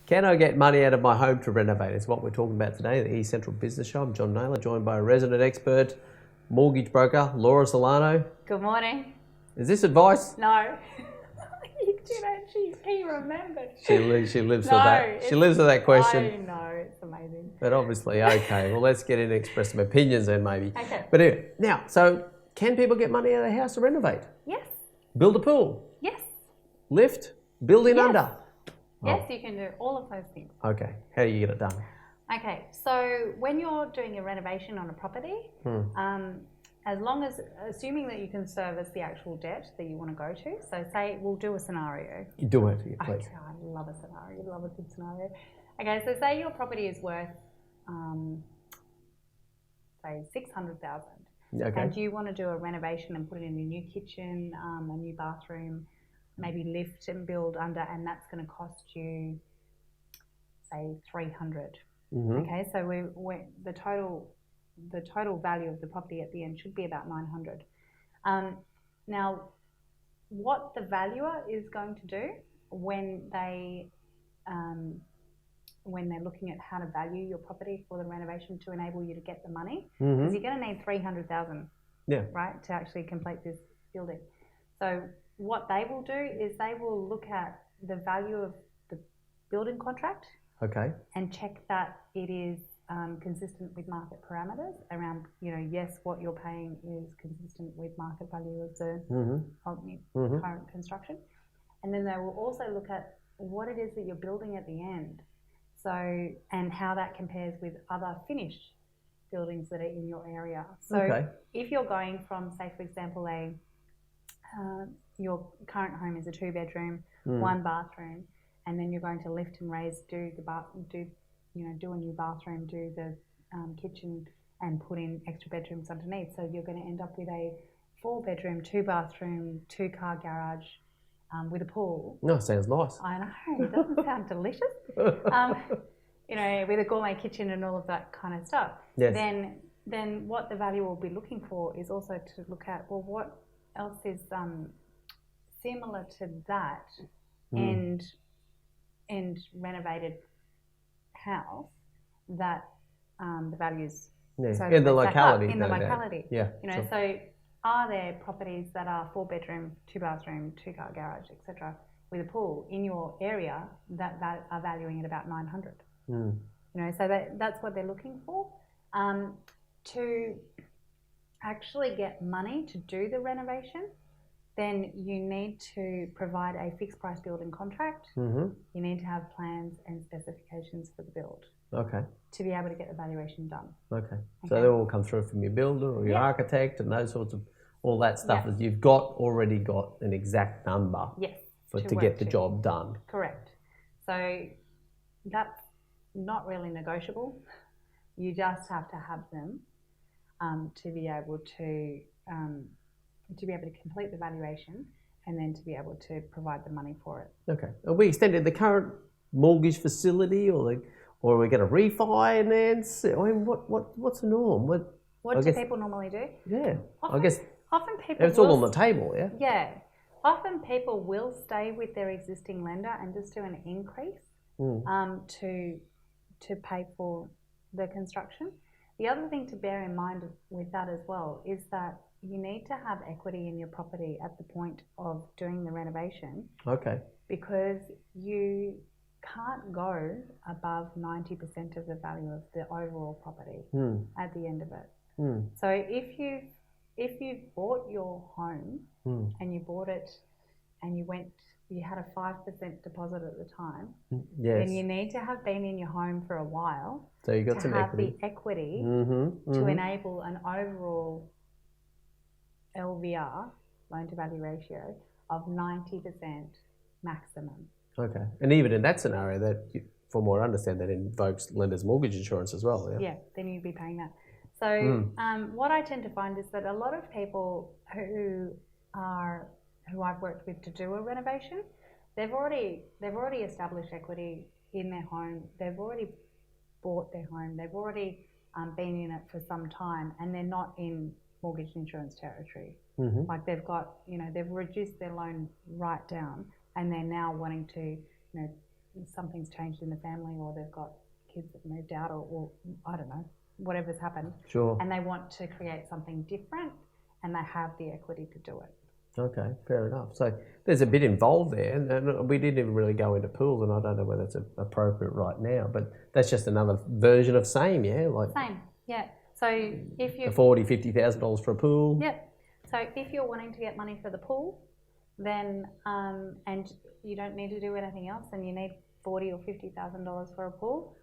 Can I get money out of my home to renovate? It's what we're talking about today, the East Central Business Show. I'm John Naylor, joined by a resident expert, mortgage broker, Laura Sillano. Good morning. Is this advice? No. He remembered. She lives with that. She lives with that question. I know, it's amazing. But obviously, okay, well, let's get in and express some opinions then maybe. Okay. But anyway, now, so can people get money out of their house to renovate? Yes. Build a pool? Yes. Lift? Build in Yes. under? Yes, you can do all of those things. Okay, how do you get it done? Okay, so when you're doing a renovation on a property, as long as, assuming that you can service the actual debt that you want to go to, so say we'll do a scenario. You do it, please. Okay, I love a scenario, love a good scenario. Okay, so say your property is worth, say 600,000. Okay. And you want to do a renovation and put in a new kitchen, a new bathroom, maybe lift and build under, and that's going to cost you, say, 300. Okay, so the total value of the property at the end should be about 900. Now, what the valuer is going to do when they're looking at how to value your property for the renovation to enable you to get the money, is you're going to need 300,000, right, to actually complete this building. So what they will do is they will look at the value of the building contract, and check that it is consistent with market parameters around, yes, what you're paying is consistent with market value of the current construction. And then they will also look at what it is that you're building at the end. So, and how that compares with other finished buildings that are in your area. So if you're going from, say, for example, your current home is a 2-bedroom, 1 bathroom, and then you're going to lift and raise, do a new bathroom, do the kitchen, and put in extra bedrooms underneath. So you're going to end up with a 4-bedroom, 2-bathroom, 2-car garage with a pool. No, sounds nice. I know, it doesn't sound delicious. With a gourmet kitchen and all of that kind of stuff. Yes. Then what the valuer will be looking for is also to look at, well, what else is similar to that and renovated house that the values in the locality. In the locality. Yeah. So are there properties that are 4-bedroom, 2-bathroom, 2-car garage, etc., with a pool in your area that are valuing at about 900? So that's what they're looking for. To actually get money to do the renovation, then you need to provide a fixed price building contract. You need to have plans and specifications for the build. Okay. To be able to get the valuation done. Okay. So they all come through from your builder or your architect and those sorts of, all that stuff that you've already got an exact number to get the job done. Correct. So that's not really negotiable. You just have to have them to be able to complete the valuation and then to be able to provide the money for it. Okay. Are we extended the current mortgage facility or are we going to refinance? I mean, what's the norm? What do people normally do? Yeah. Often people it's all on the table, yeah? Yeah. Often people will stay with their existing lender and just do an increase to pay for the construction. The other thing to bear in mind with that as well is that you need to have equity in your property at the point of doing the renovation. Okay. Because you can't go above 90% of the value of the overall property at the end of it. So if you've bought your home and you bought it and you had a 5% deposit at the time, then you need to have been in your home for a while so you got to have the equity to enable an overall LVR, loan to value ratio, of 90% maximum. Okay. And even in that scenario, from what I understand, that invokes lender's mortgage insurance as well, yeah? Yeah, then you'd be paying that. So what I tend to find is that a lot of people who I've worked with to do a renovation, they've already established equity in their home. They've already bought their home. They've already been in it for some time, and they're not in mortgage insurance territory. Like they've got, they've reduced their loan right down, and they're now wanting to, something's changed in the family, or they've got kids that moved out, or I don't know, whatever's happened. Sure. And they want to create something different, and they have the equity to do it. Okay, fair enough. So there's a bit involved there, and we didn't even really go into pools, and I don't know whether it's appropriate right now, but that's just another version of same, yeah? Like same, yeah. So if you $40,000, $50,000 for a pool. Yep. So if you're wanting to get money for the pool, then and you don't need to do anything else, and you need $40,000 or $50,000 for a pool,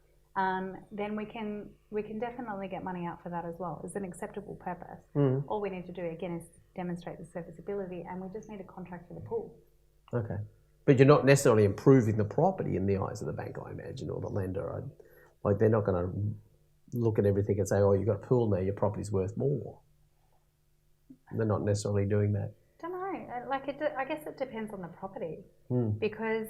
then we can definitely get money out for that as well. It's an acceptable purpose. All we need to do again is demonstrate the serviceability, and we just need a contract for the pool. Okay, but you're not necessarily improving the property in the eyes of the bank, I imagine, or the lender. Like they're not going to look at everything and say, "Oh, you've got a pool now, your property's worth more." They're not necessarily doing that. Don't know. I guess it depends on the property, because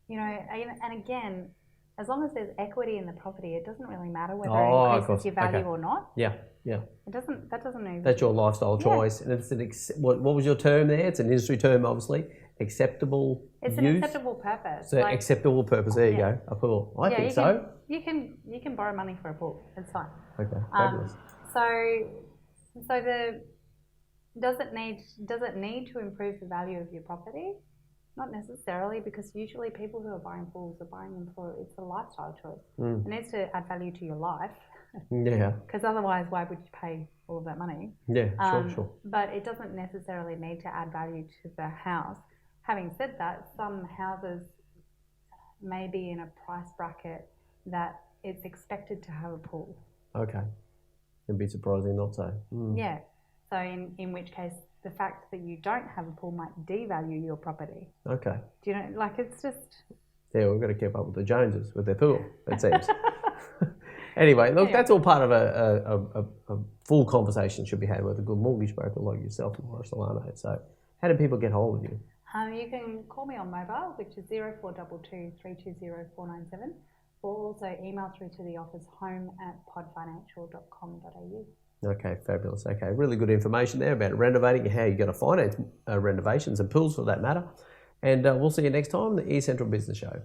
you know, and again, as long as there's equity in the property, it doesn't really matter whether it increases your value or not. Yeah, yeah. It doesn't. That doesn't even. That's your lifestyle choice, and it's what was your term there? It's an industry term, obviously. Acceptable. It's use. An acceptable purpose. So acceptable purpose. There you go. A pool. I think so. You can borrow money for a pool. It's fine. Okay. Fabulous. Does it need to improve the value of your property? Not necessarily, because usually people who are buying pools are buying them for, it's a lifestyle choice. It needs to add value to your life. Yeah. Because otherwise, why would you pay all of that money? Yeah, sure. But it doesn't necessarily need to add value to the house. Having said that, some houses may be in a price bracket that it's expected to have a pool. Okay. It'd be surprising not so. Yeah. So in which case, the fact that you don't have a pool might devalue your property. Okay. Do you know, like it's just... Yeah, we've got to keep up with the Joneses with their pool, it seems. Anyway, look, that's all part of a full conversation should be had with a good mortgage broker like yourself or Sillano. So how do people get hold of you? You can call me on mobile, which is 0422 320 497, or also email through to the office home@podfinancial.com.au. Okay, fabulous. Okay, really good information there about renovating and how you're going to finance renovations and pools for that matter. And we'll see you next time on the East Central Business Show.